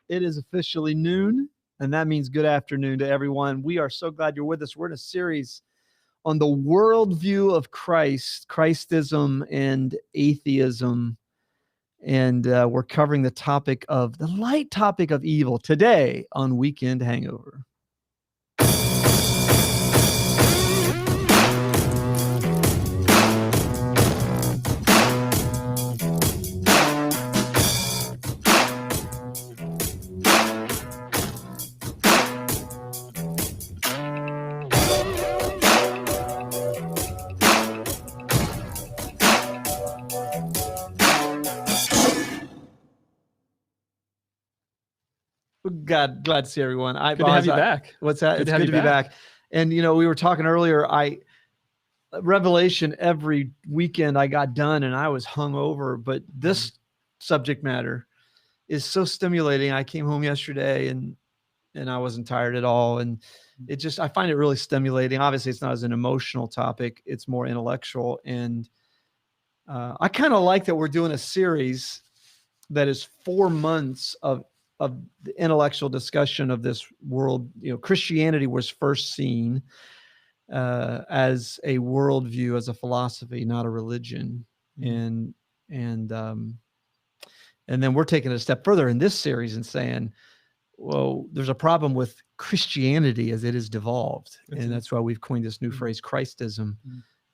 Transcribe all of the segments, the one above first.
It is officially noon, and that means good afternoon to everyone. We are so glad you're with us. We're in a series on the worldview of Christ, Christism and atheism. And we're covering the light topic of evil today on Weekend Hangover. Glad to see everyone. Good to have you back. What's that? It's good to be back. And, we were talking earlier, Revelation every weekend I got done and I was hungover, but this subject matter is so stimulating. I came home yesterday and I wasn't tired at all. And I find it really stimulating. Obviously it's not as an emotional topic. It's more intellectual. And I kind of like that we're doing a series that is 4 months of the intellectual discussion of this world. Christianity was first seen as a worldview, as a philosophy, not a religion. And then we're taking it a step further in this series and saying, well, there's a problem with Christianity as it is devolved. And that's why we've coined this new phrase, Christism.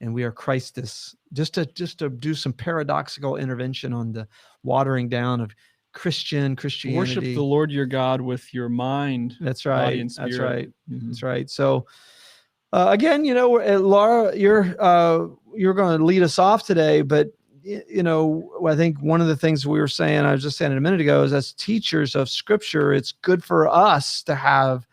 And we are Christus, just to do some paradoxical intervention on the watering down of Christianity. Worship the Lord your God with your mind. That's right. Body and spirit. That's right. Mm-hmm. That's right. So again, Laura, you're going to lead us off today, but I think one of the things we were saying, I was just saying it a minute ago, is as teachers of Scripture, it's good for us to have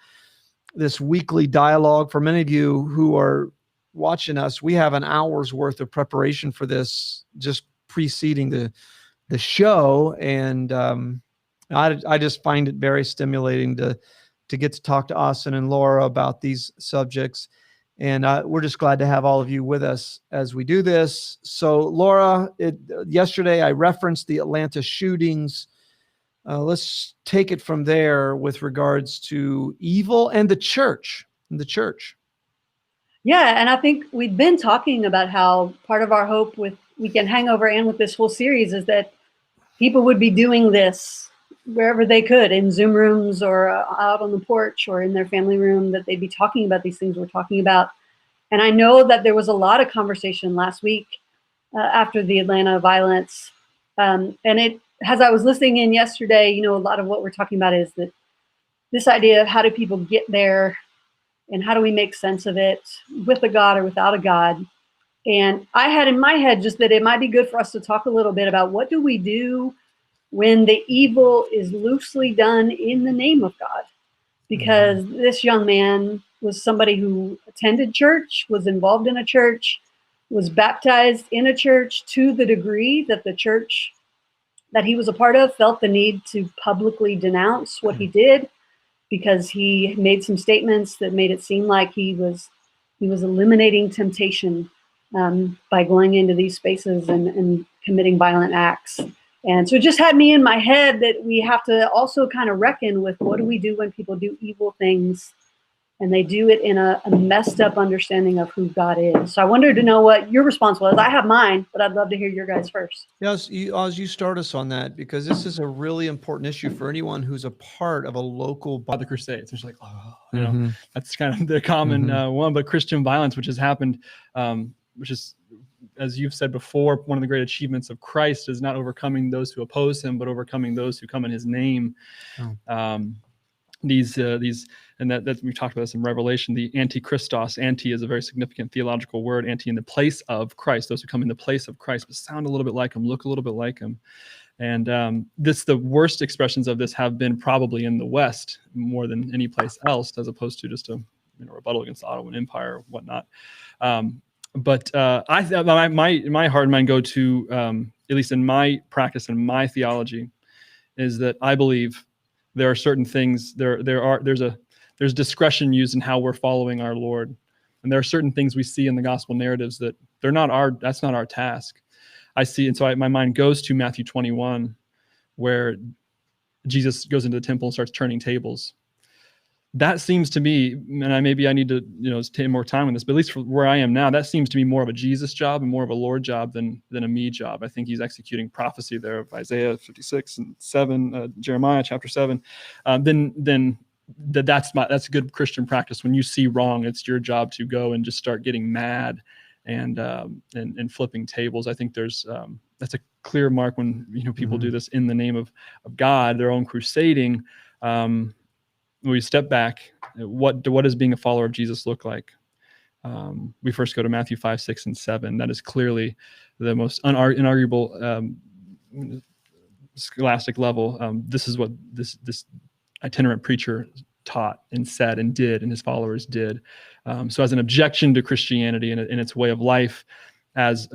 this weekly dialogue. For many of you who are watching us, we have an hour's worth of preparation for this just preceding the show, and I just find it very stimulating to get to talk to Austin and Laura about these subjects, and we're just glad to have all of you with us as we do this. So Laura, yesterday I referenced the Atlanta shootings. Let's take it from there with regards to evil and the church. Yeah, and I think we've been talking about how part of our hope with Weekend Hangover and with this whole series is that people would be doing this wherever they could, in Zoom rooms or out on the porch or in their family room, that they'd be talking about these things we're talking about. And I know that there was a lot of conversation last week after the Atlanta violence. And as I was listening in yesterday, a lot of what we're talking about is that this idea of how do people get there and how do we make sense of it with a God or without a God. And I had in my head just that it might be good for us to talk a little bit about what do we do when the evil is loosely done in the name of God. Because this young man was somebody who attended church, was involved in a church, was baptized in a church to the degree that the church that he was a part of felt the need to publicly denounce what he did, because he made some statements that made it seem like he was eliminating temptation by going into these spaces and committing violent acts. And so it just had me in my head that we have to also kind of reckon with what do we do when people do evil things and they do it in a messed up understanding of who God is. So I wanted to know what your response was. I have mine, but I'd love to hear your guys first. Yes, Oz, you start us on that, because this is a really important issue for anyone who's a part of a local by the Crusades. It's like, that's kind of the common one, but Christian violence, which has happened, which is, as you've said before, one of the great achievements of Christ is not overcoming those who oppose him, but overcoming those who come in his name. These and that we talked about this in Revelation. The anti-Christos, anti is a very significant theological word. Anti in the place of Christ, those who come in the place of Christ, but sound a little bit like him, look a little bit like him. And the worst expressions of this have been probably in the West more than any place else, as opposed to just a rebuttal against the Ottoman Empire or whatnot. But my heart and mind go to, at least in my practice and my theology, is that I believe there are certain things, there's discretion used in how we're following our Lord. And there are certain things we see in the gospel narratives that that's not our task. I see, and so my mind goes to Matthew 21, where Jesus goes into the temple and starts turning tables. That seems to me, and maybe I need to take more time on this, but at least for where I am now, that seems to me more of a Jesus job and more of a Lord job than a me job. I think he's executing prophecy there of Isaiah 56 and 7, Jeremiah chapter 7. That's a good Christian practice. When you see wrong, it's your job to go and just start getting mad and flipping tables. I think that's a clear mark when people do this in the name of God, their own crusading. When we step back, what does being a follower of Jesus look like? We first go to Matthew 5, 6, and 7. That is clearly the most inarguable scholastic level. This is what this itinerant preacher taught and said and did, and his followers did. So as an objection to Christianity and its way of life, as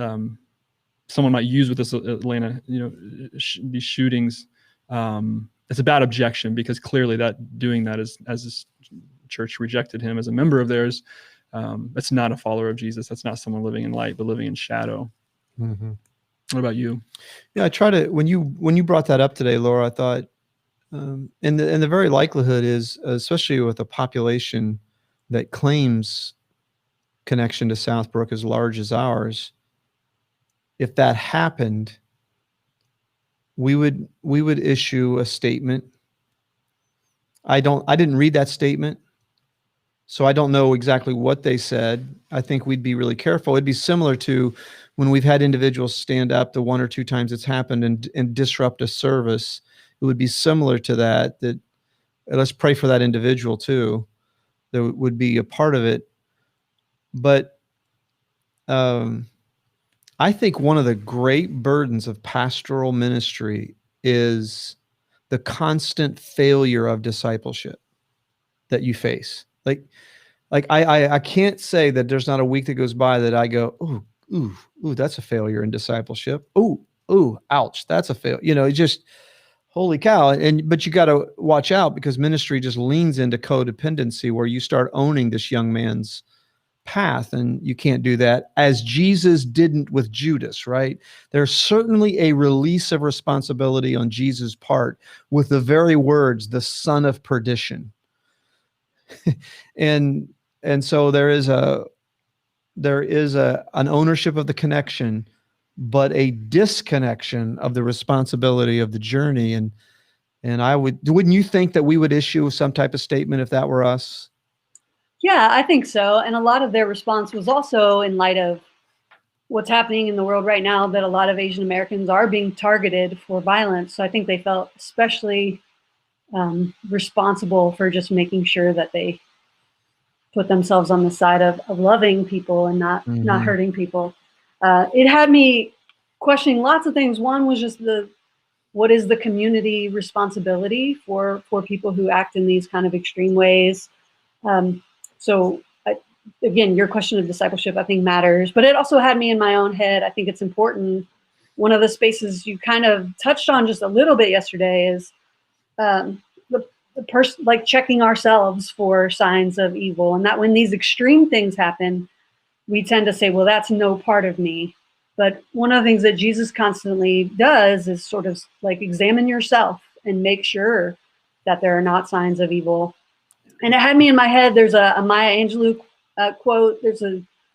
someone might use with this Atlanta, these shootings, it's a bad objection, because clearly doing that is, as this church rejected him as a member of theirs, that's not a follower of Jesus. That's not someone living in light, but living in shadow. Mm-hmm. What about you? Yeah, I try to, when you brought that up today, Laura, I thought, and the very likelihood is, especially with a population that claims connection to Southbrook as large as ours, if that happened, we would issue a statement. I didn't read that statement, so I don't know exactly what they said. I think we'd be really careful. It'd be similar to when we've had individuals stand up the one or two times it's happened and disrupt a service. It would be similar to that let's pray for that individual too. That would be a part of it. But I think one of the great burdens of pastoral ministry is the constant failure of discipleship that you face. Like I can't say that there's not a week that goes by that I go, ooh, that's a failure in discipleship. Ooh, ouch, that's a fail. Just holy cow. But you got to watch out, because ministry just leans into codependency, where you start owning this young man's path, and you can't do that, as Jesus didn't with Judas, right? There's certainly a release of responsibility on Jesus' part with the very words, the son of perdition. and so there is an ownership of the connection, but a disconnection of the responsibility of the journey. And wouldn't you think that we would issue some type of statement if that were us? Yeah, I think so. And a lot of their response was also in light of what's happening in the world right now, that a lot of Asian Americans are being targeted for violence. So I think they felt especially responsible for just making sure that they put themselves on the side of loving people and not hurting people. It had me questioning lots of things. One was just what is the community responsibility for people who act in these kind of extreme ways? So again, your question of discipleship, I think, matters, but it also had me in my own head. I think it's important. One of the spaces you kind of touched on just a little bit yesterday is the person, like checking ourselves for signs of evil. And that when these extreme things happen, we tend to say, well, that's no part of me. But one of the things that Jesus constantly does is sort of like examine yourself and make sure that there are not signs of evil. And it had me in my head. There's a Maya Angelou quote.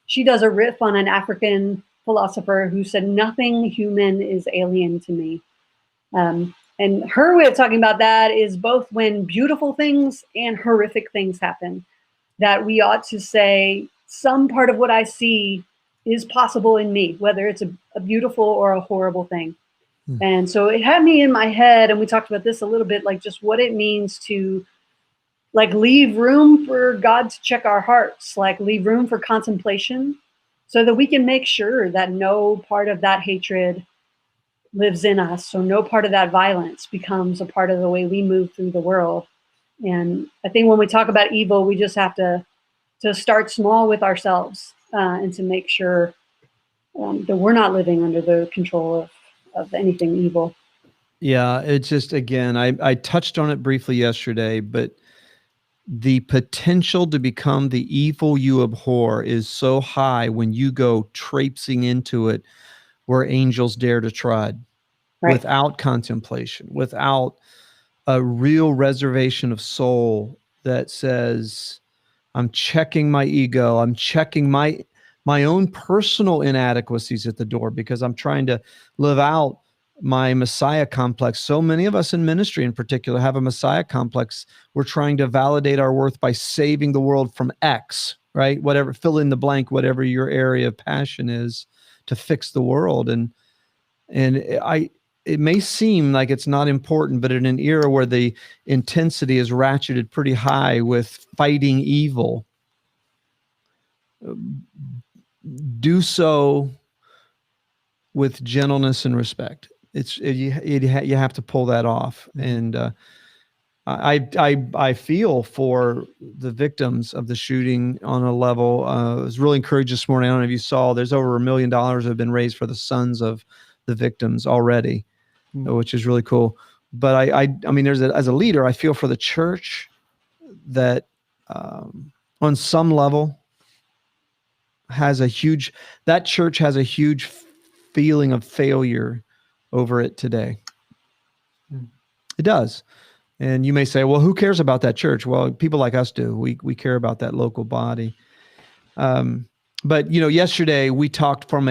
She does a riff on an African philosopher who said, "Nothing human is alien to me." And her way of talking about that is both when beautiful things and horrific things happen, that we ought to say, some part of what I see is possible in me, whether it's a beautiful or a horrible thing. And so it had me in my head, and we talked about this a little bit, like just what it means to like leave room for God to check our hearts, like leave room for contemplation, so that we can make sure that no part of that hatred lives in us. So no part of that violence becomes a part of the way we move through the world. And I think when we talk about evil, we just have to start small with ourselves and to make sure that we're not living under the control of anything evil. Yeah, it's just, again, I touched on it briefly yesterday, but the potential to become the evil you abhor is so high when you go traipsing into it where angels dare to tread, right, without contemplation, without a real reservation of soul that says, I'm checking my ego. I'm checking my own personal inadequacies at the door because I'm trying to live out my Messiah complex. So many of us in ministry in particular have a Messiah complex. We're trying to validate our worth by saving the world from X, right? Whatever, fill in the blank, whatever your area of passion is, to fix the world. And it may seem like it's not important, but in an era where the intensity is ratcheted pretty high with fighting evil, do so with gentleness and respect. You have to pull that off. And I feel for the victims of the shooting on a level. I was really encouraged this morning. I don't know if you saw, there's over $1 million have been raised for the sons of the victims already, which is really cool. But I mean, as a leader, I feel for the church that on some level that church has a huge feeling of failure over it today. It does. And you may say, well, who cares about that church? Well, people like us do. We care about that local body. But yesterday we talked from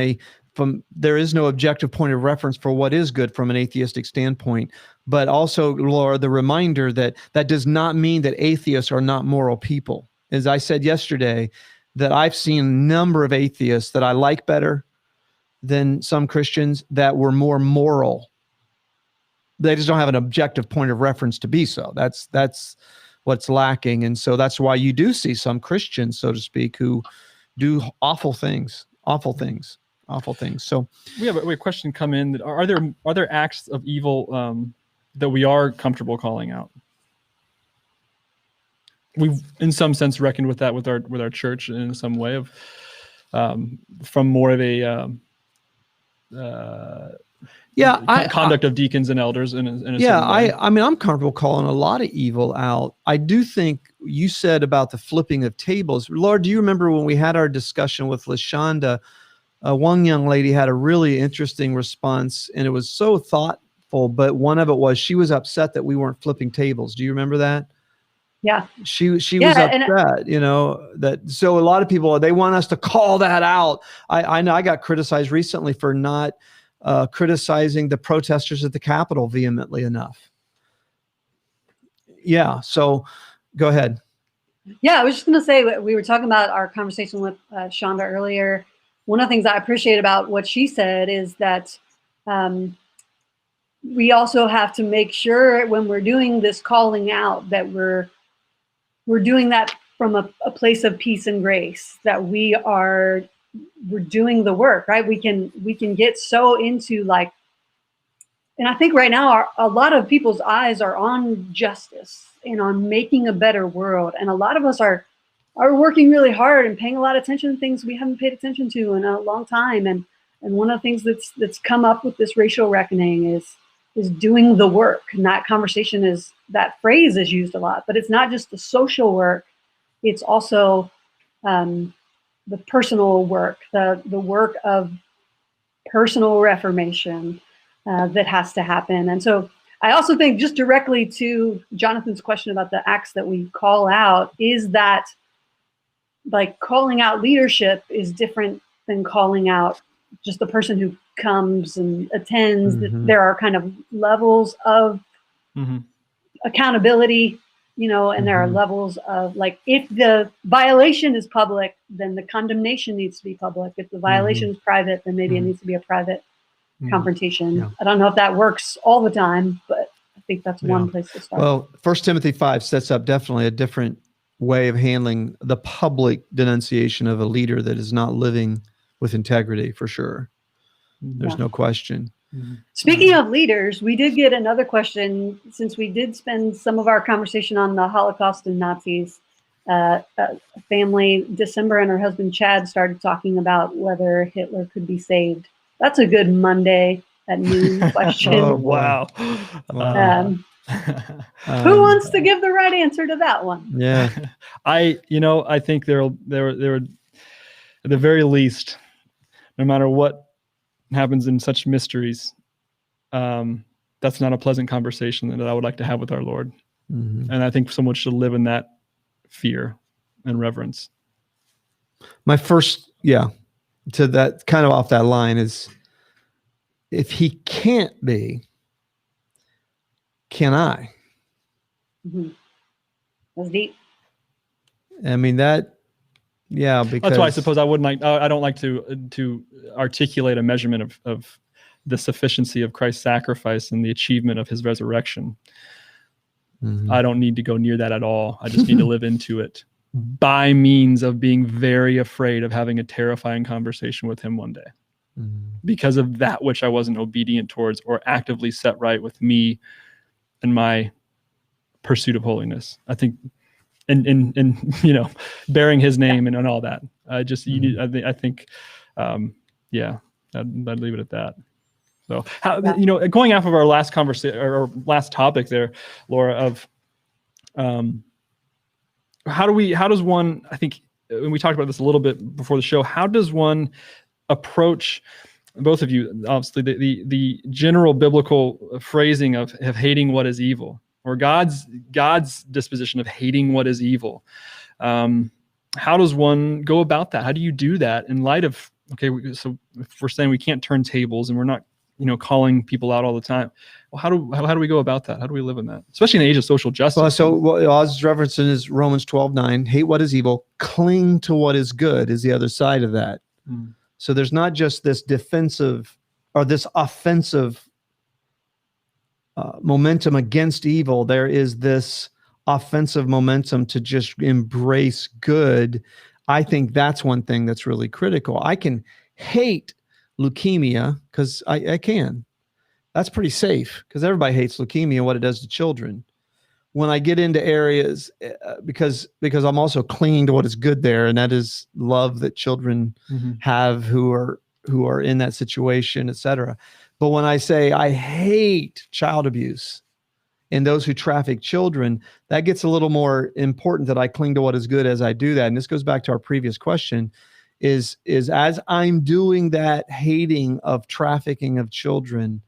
there is no objective point of reference for what is good from an atheistic standpoint, but also, Laura, the reminder that does not mean that atheists are not moral people. As I said yesterday, that I've seen a number of atheists that I like better than some Christians that were more moral. They just don't have an objective point of reference to be so. That's what's lacking. And so that's why you do see some Christians, so to speak, who do awful things. So we have a question come in that are there acts of evil that we are comfortable calling out? We've in some sense reckoned with that with our church in some way of from more of a conduct of deacons and elders in a certain way. I mean, I'm comfortable calling a lot of evil out. I do think you said about the flipping of tables. Lord, do you remember when we had our discussion with LaShonda? One young lady had a really interesting response, and it was so thoughtful, but one of it was she was upset that we weren't flipping tables. Do you remember that? Yeah. She was upset, that. So a lot of people, they want us to call that out. I know I got criticized recently for not criticizing the protesters at the Capitol vehemently enough. Yeah. So go ahead. Yeah. I was just going to say, we were talking about our conversation with Shonda earlier. One of the things I appreciate about what she said is that we also have to make sure when we're doing this calling out that we're doing that from a place of peace and grace, that we're doing the work, right? We can get so into and I think right now a lot of people's eyes are on justice and on making a better world. And a lot of us are working really hard and paying a lot of attention to things we haven't paid attention to in a long time. And one of the things that's come up with this racial reckoning is doing the work. And that that phrase is used a lot, but it's not just the social work. It's also the personal work, the work of personal reformation that has to happen. And so I also think, just directly to Jonathan's question about the acts that we call out, is that calling out leadership is different than calling out just the person who comes and attends. Mm-hmm. There are kind of levels of accountability, and there are levels of if the violation is public, then the condemnation needs to be public. If the violation is private, then maybe it needs to be a private confrontation. Yeah. I don't know if that works all the time, but I think that's one place to start. Well, 1 Timothy 5 sets up definitely a different way of handling the public denunciation of a leader that is not living with integrity, for sure. There's no question. Speaking of leaders, we did get another question, since we did spend some of our conversation on the Holocaust and Nazis. A family, December, and her husband Chad started talking about whether Hitler could be saved. That's a good Monday at noon question. Oh, wow. Who wants to give the right answer to that one? Yeah. I think there were at the very least, no matter what happens in such mysteries, that's not a pleasant conversation that I would like to have with our Lord. Mm-hmm. And I think someone should live in that fear and reverence. My first, to that kind of off that line is, if he can't be, can I? Mm-hmm. That's deep. I mean because that's why I suppose I don't like to articulate a measurement of the sufficiency of Christ's sacrifice and the achievement of his resurrection. Mm-hmm. I don't need to go near that at all. I just need to live into it by means of being very afraid of having a terrifying conversation with him one day, because of that which I wasn't obedient towards or actively set right with me and my pursuit of holiness. I think, and bearing his name and all that. I'd leave it at that. So going off of our last conversation or last topic there, Laura, of how does one, I think, and we talked about this a little bit before the show, how does one approach, both of you, obviously, the general biblical phrasing of hating what is evil, or God's disposition of hating what is evil? How does one go about that? How do you do that in light of, so if we're saying we can't turn tables and we're not, calling people out all the time, well, how do we go about that? How do we live in that, especially in the age of social justice? Well, so what Oz referencing is Romans 12:9. Hate what is evil, cling to what is good is the other side of that. So there's not just this defensive or this offensive momentum against evil. There is this offensive momentum to just embrace good. I think that's one thing that's really critical. I can hate leukemia because I can. That's pretty safe because everybody hates leukemia and what it does to children. When I get into areas, because I'm also clinging to what is good there, and that is love that children have who are in that situation, et cetera. But when I say I hate child abuse and those who traffic children, that gets a little more important, that I cling to what is good as I do that. And this goes back to our previous question, is as I'm doing that hating of trafficking of children,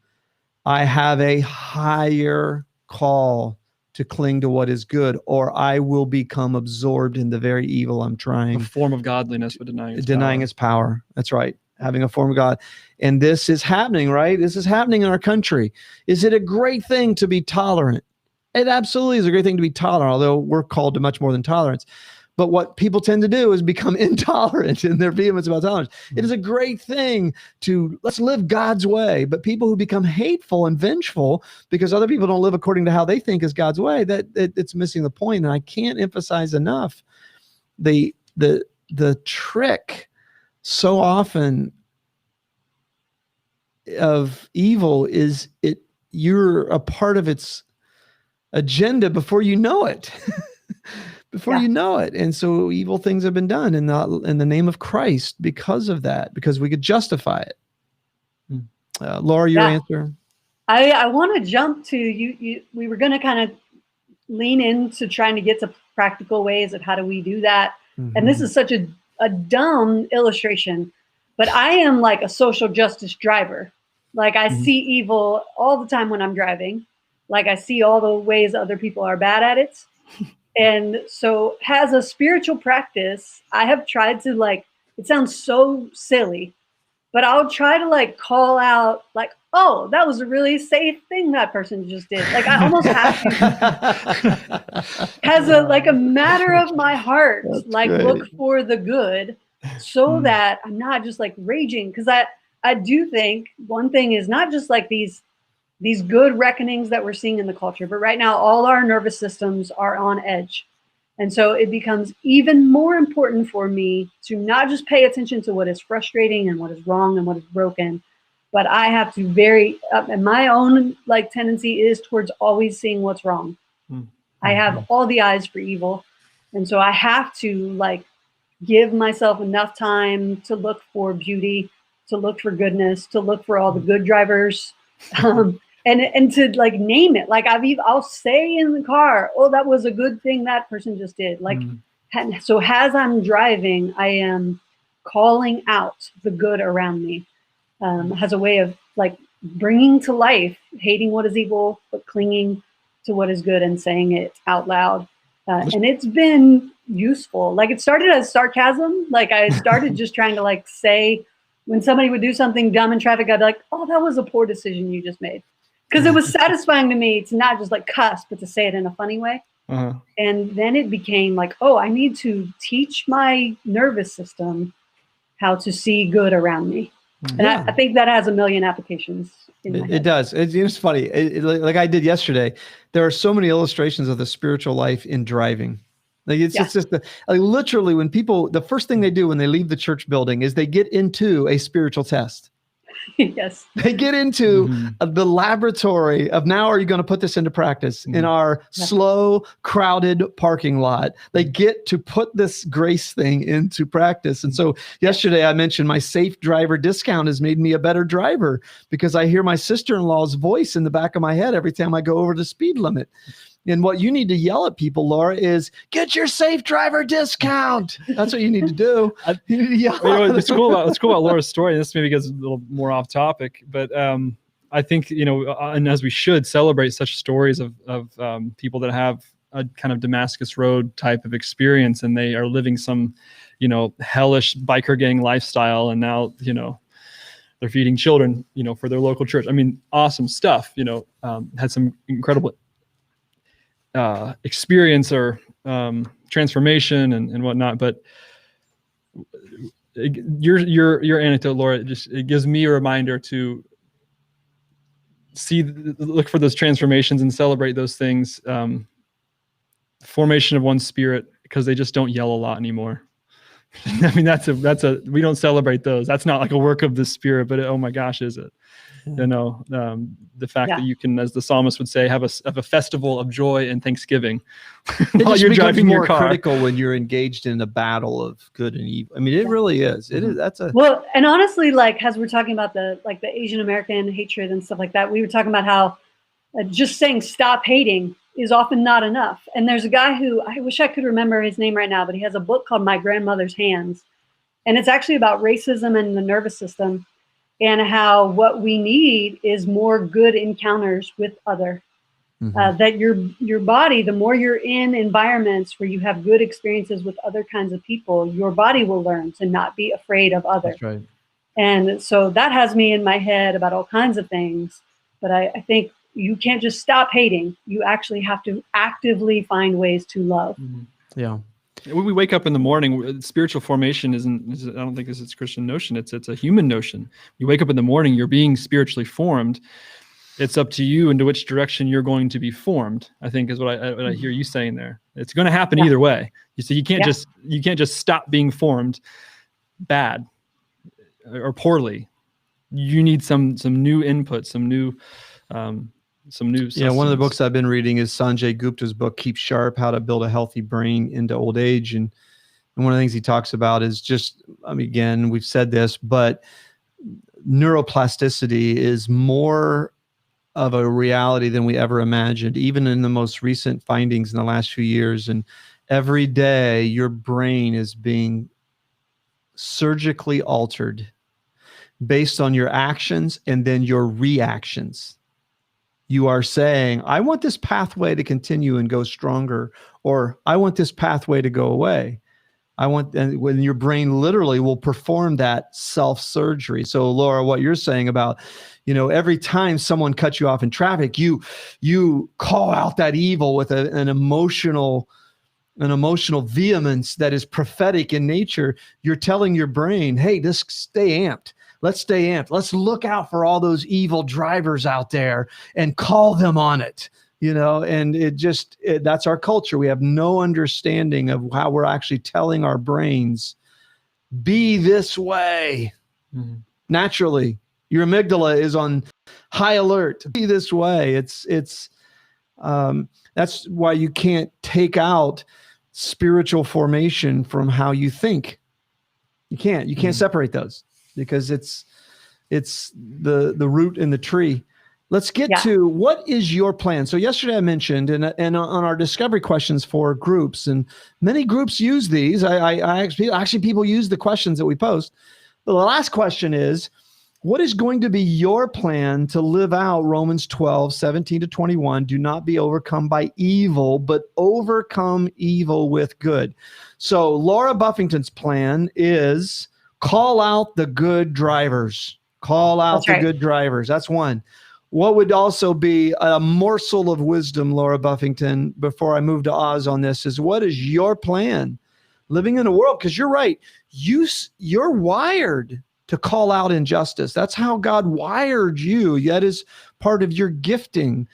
I have a higher call to cling to what is good, or I will become absorbed in the very evil I'm trying. A form of godliness, but denying its power. That's right. Having a form of God. And this is happening, right? This is happening in our country. Is it a great thing to be tolerant? It absolutely is a great thing to be tolerant, although we're called to much more than tolerance. But what people tend to do is become intolerant in their vehemence about tolerance. It is a great thing to let's live God's way. But people who become hateful and vengeful because other people don't live according to how they think is God's way, that it's missing the point. And I can't emphasize enough the trick so often of evil is you're a part of its agenda before you know it. You know it. And so evil things have been done in the name of Christ because of that, because we could justify it. Laura, your answer? I want to jump to you. We were going to kind of lean into trying to get to practical ways of how do we do that. And this is such a dumb illustration, but I am like a social justice driver. Like I see evil all the time when I'm driving. Like I see all the ways other people are bad at it. And so as a spiritual practice, I have tried to it sounds so silly, but I'll try to call out oh, that was a really safe thing that person just did. I almost have to, as a matter of my heart, look for the good so that I'm not just raging. Because I do think one thing is not just these good reckonings that we're seeing in the culture, but right now all our nervous systems are on edge. And so it becomes even more important for me to not just pay attention to what is frustrating and what is wrong and what is broken, but I have to and my own tendency is towards always seeing what's wrong. I have all the eyes for evil. And so I have to give myself enough time to look for beauty, to look for goodness, to look for all the good drivers. And to name it, I'll say in the car, oh, that was a good thing that person just did. And so as I'm driving, I am calling out the good around me as a way of bringing to life, hating what is evil, but clinging to what is good and saying it out loud. And it's been useful. Like, it started as sarcasm. Like, I started just trying to like say, when somebody would do something dumb in traffic, I'd be like, oh, that was a poor decision you just made. Because it was satisfying to me to not just like cuss, but to say it in a funny way. Uh-huh. And then it became like, oh, I need to teach my nervous system how to see good around me. And I think that has a million applications. It does. It's funny. Like I did yesterday, there are so many illustrations of the spiritual life in driving. Like it's just like literally when people, the first thing they do when they leave the church building is they get into a spiritual test. Yes. They get into the laboratory of, now are you going to put this into practice in our slow, crowded parking lot? They get to put this grace thing into practice. And so yesterday I mentioned my safe driver discount has made me a better driver because I hear my sister-in-law's voice in the back of my head every time I go over the speed limit. And what you need to yell at people, Laura, is get your safe driver discount. That's what you need to do. You need to yell. It's cool about Laura's story. This maybe gets a little more off topic, but I think, and as we should celebrate such stories of people that have a kind of Damascus Road type of experience, and they are living some, hellish biker gang lifestyle, and now, they're feeding children, for their local church. I mean, awesome stuff. Had some incredible experience or transformation and whatnot, but your anecdote, Laura, it gives me a reminder to look for those transformations and celebrate those things. Formation of one's spirit, because they just don't yell a lot anymore. I mean, we don't celebrate those. That's not like a work of the Spirit, but oh my gosh, is it? The fact that you can, as the psalmist would say, have a festival of joy and thanksgiving while you're driving your car. Critical when you're engaged in a battle of good and evil. I mean, it really is. It is. Well, and honestly, like, as we're talking about the Asian American hatred and stuff like that, we were talking about how just saying stop hating is often not enough. And there's a guy who, I wish I could remember his name right now, but he has a book called My Grandmother's Hands. And it's actually about racism and the nervous system, and how what we need is more good encounters with other. That your body, the more you're in environments where you have good experiences with other kinds of people, your body will learn to not be afraid of others. That's right. And so that has me in my head about all kinds of things. But I think you can't just stop hating. You actually have to actively find ways to love. Yeah. When we wake up in the morning, spiritual formation I don't think this is a Christian notion. It's a human notion. You wake up in the morning, you're being spiritually formed. It's up to you into which direction you're going to be formed, I think is what I hear you saying there. It's going to happen either way. You can't just stop being formed bad or poorly. You need some new input, some new sustenance. One of the books I've been reading is Sanjay Gupta's book, Keep Sharp, How to Build a Healthy Brain into Old Age. And one of the things he talks about is just, again, we've said this, but neuroplasticity is more of a reality than we ever imagined, even in the most recent findings in the last few years. And every day your brain is being surgically altered based on your actions and then your reactions. You are saying, I want this pathway to continue and go stronger, or I want this pathway to go away. And when your brain literally will perform that self-surgery. So Laura, what you're saying about, every time someone cuts you off in traffic, you call out that evil with an emotional vehemence that is prophetic in nature. You're telling your brain, hey, just stay amped. Let's stay amped. Let's look out for all those evil drivers out there and call them on it, and that's our culture. We have no understanding of how we're actually telling our brains, be this way. Naturally, your amygdala is on high alert. Be this way. That's why you can't take out spiritual formation from how you think. You can't separate those, because it's the root in the tree. Let's get to, what is your plan? So yesterday I mentioned, and on our discovery questions for groups, and many groups use these. I actually, people use the questions that we post. But the last question is, What is going to be your plan to live out Romans 12:17-21? Do not be overcome by evil, but overcome evil with good. So Laura Buffington's plan is call out the good drivers. Call out the good drivers. That's one. What would also be a morsel of wisdom, Laura Buffington, before I move to Oz on this, is what is your plan? Living in a world, because you're right, you're wired to call out injustice. That's how God wired you. That is part of your gifting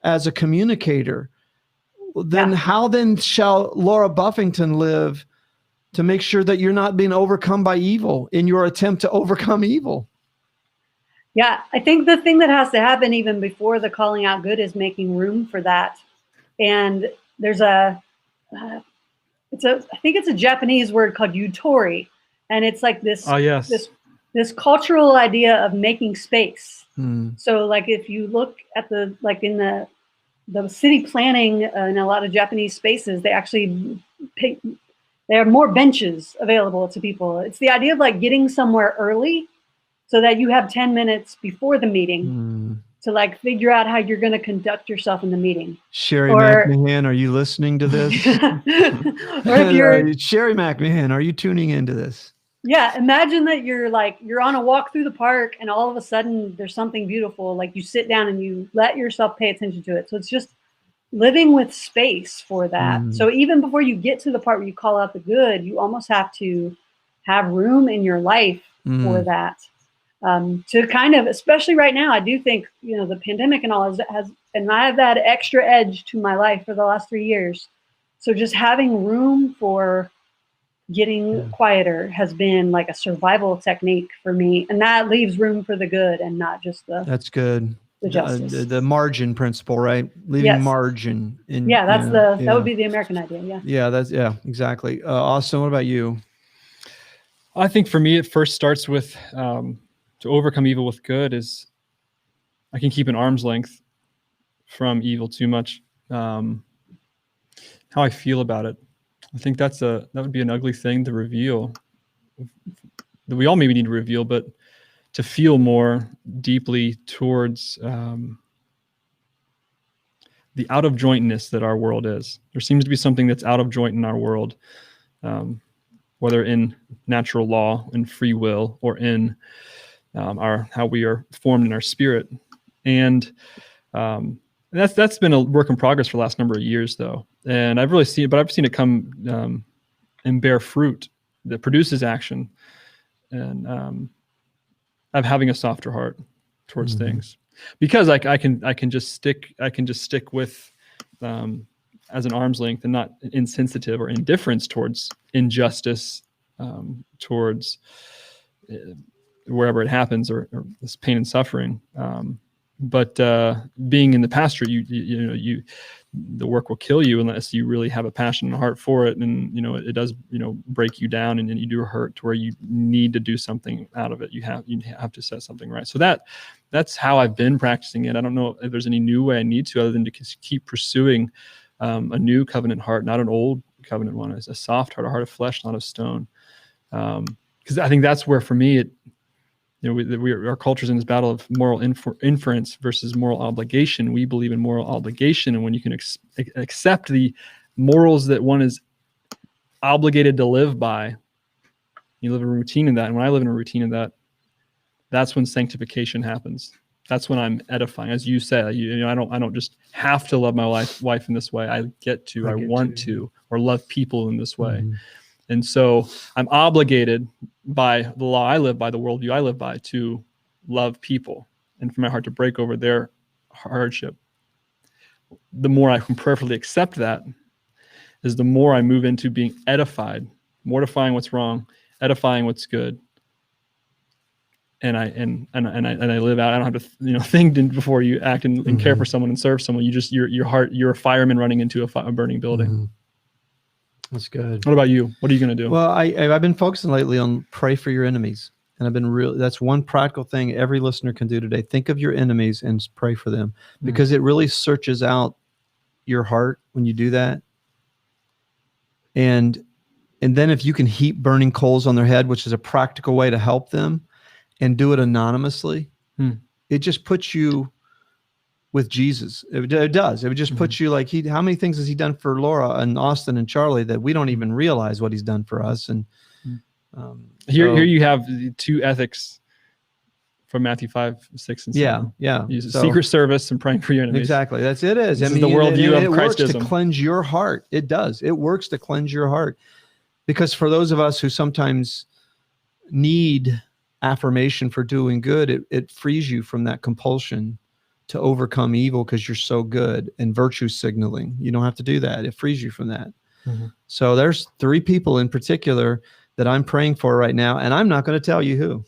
as a communicator. Then how then shall Laura Buffington live to make sure that you're not being overcome by evil in your attempt to overcome evil? Yeah, I think the thing that has to happen even before the calling out good is making room for that. And there's I think it's a Japanese word called yutori, and it's like this. Oh yes. This cultural idea of making space. So like if you look at in the city planning in a lot of Japanese spaces, they actually there are more benches available to people. It's the idea of like getting somewhere early so that you have 10 minutes before the meeting to like figure out how you're going to conduct yourself in the meeting. Sherry McMahon, are you listening to this? Or if you're Sherry McMahon, are you tuning into this? Yeah, imagine that you're on a walk through the park and all of a sudden there's something beautiful. Like you sit down and you let yourself pay attention to it. So it's just living with space for that. So even before you get to the part where you call out the good, you almost have to have room in your life for that. To kind of, especially right now, I do think, the pandemic and all and I have that extra edge to my life for the last 3 years. So just having room for getting quieter has been like a survival technique for me. And that leaves room for the good and not just that's good. The justice. The margin principle, right? Leaving margin. That would be the American idea. Yeah. Exactly. Austin, what about you? I think for me, it first starts with, to overcome evil with good is I can keep an arm's length from evil too much. How I feel about it. I think that would be an ugly thing to reveal, that we all maybe need to reveal, but to feel more deeply towards the out of jointness that our world is. There seems to be something that's out of joint in our world, whether in natural law and free will or in how we are formed in our spirit. And that's been a work in progress for the last number of years, though. And I've seen it come and bear fruit that produces action, and of having a softer heart towards things, because I can just stick with as an arm's length and not insensitive or indifference towards injustice, towards wherever it happens or this pain and suffering. But being in the pasture, the work will kill you unless you really have a passion and a heart for it. And, it does, break you down, and then you do hurt to where you need to do something out of it. You have to set something right. So that's how I've been practicing it. I don't know if there's any new way I need to, other than to keep pursuing a new covenant heart, not an old covenant one. It's a soft heart, a heart of flesh, not of stone. Because I think that's where, for me, our culture's in this battle of moral inference versus moral obligation. We believe in moral obligation, and when you can accept the morals that one is obligated to live by, you live in a routine in that. And when I live in a routine in that, that's when sanctification happens. That's when I'm edifying, as you said. I don't just have to love my wife in this way. I want to, or love people in this way. And so I'm obligated by the law I live by, the worldview I live by, to love people and for my heart to break over their hardship. The more I can prayerfully accept that, is the more I move into being edified, mortifying what's wrong, edifying what's good. And I live out. I don't have to think before you act and care for someone and serve someone. You're a fireman running into a burning building. That's good. What about you? What are you going to do? Well, I've been focusing lately on pray for your enemies. And that's one practical thing every listener can do today. Think of your enemies and pray for them, because it really searches out your heart when you do that. And then if you can heap burning coals on their head, which is a practical way to help them, and do it anonymously, Hmm. it just puts you with Jesus. It does. It would just put you like, how many things has he done for Laura and Austin and Charlie that we don't even realize what he's done for us? And here you have the two ethics from Matthew 5, 6, and 7. Yeah. So, secret service and praying for your enemies. exactly. That's it. Is. This is the worldview of it works to Christism. cleanse your heart. It does. It works to cleanse your heart, because for those of us who sometimes need affirmation for doing good, it frees you from that compulsion to overcome evil because you're so good, and virtue signaling. You don't have to do that. It frees you from that. So there's 3 people in particular that I'm praying for right now, and I'm not going to tell you who.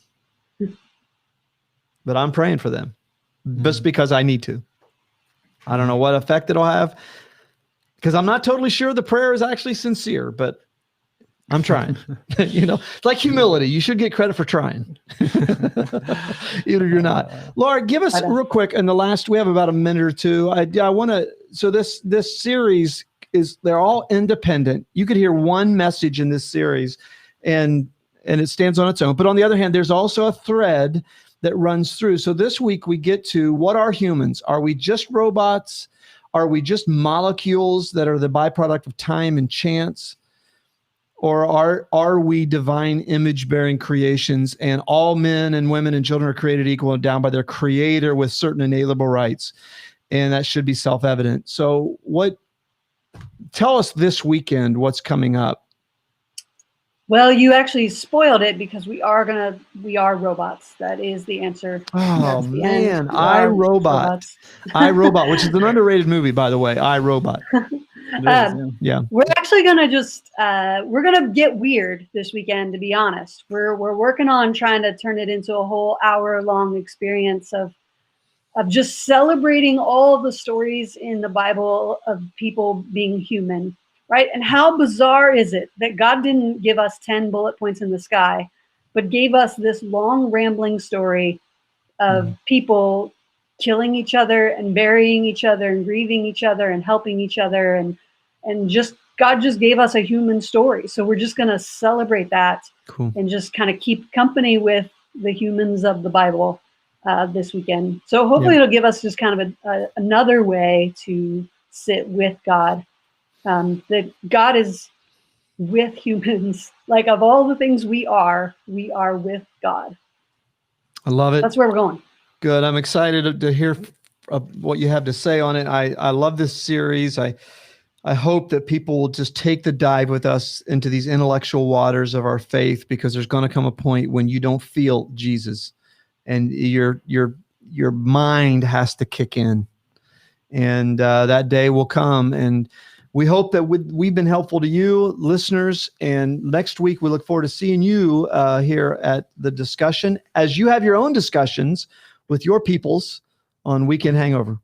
But I'm praying for them just because I need to. I don't know what effect it'll have, because I'm not totally sure the prayer is actually sincere, but I'm trying. It's like humility. You should get credit for trying. Either you're not. Laura, give us real quick. In the last, we have about a minute or two. I want to, so this series they're all independent. You could hear one message in this series and it stands on its own. But on the other hand, there's also a thread that runs through. So this week we get to, what are humans? Are we just robots? Are we just molecules that are the byproduct of time and chance? Or are we divine image-bearing creations, and all men and women and children are created equal and down by their creator with certain inalienable rights? And that should be self-evident. So tell us this weekend what's coming up. Well, you actually spoiled it, because we are robots. That is the answer. Oh man, iRobot. iRobot, which is an underrated movie, by the way. iRobot. Yeah. We're actually gonna we're gonna get weird this weekend, to be honest. We're working on trying to turn it into a whole hour-long experience of just celebrating all the stories in the Bible of people being human. Right? And how bizarre is it that God didn't give us 10 bullet points in the sky, but gave us this long rambling story of people killing each other and burying each other and grieving each other and helping each other, and God just gave us a human story. So we're just going to celebrate that. Cool. And just kind of keep company with the humans of the Bible this weekend. So hopefully it'll give us just kind of another way to sit with God. That God is with humans. Like, of all the things we are with God. I love it. That's where we're going. Good. I'm excited to hear what you have to say on it. I love this series. I hope that people will just take the dive with us into these intellectual waters of our faith, because there's going to come a point when you don't feel Jesus, and your mind has to kick in, and that day will come. And we hope that we've been helpful to you, listeners. And next week, we look forward to seeing you here at the discussion, as you have your own discussions with your peoples on Weekend Hangover.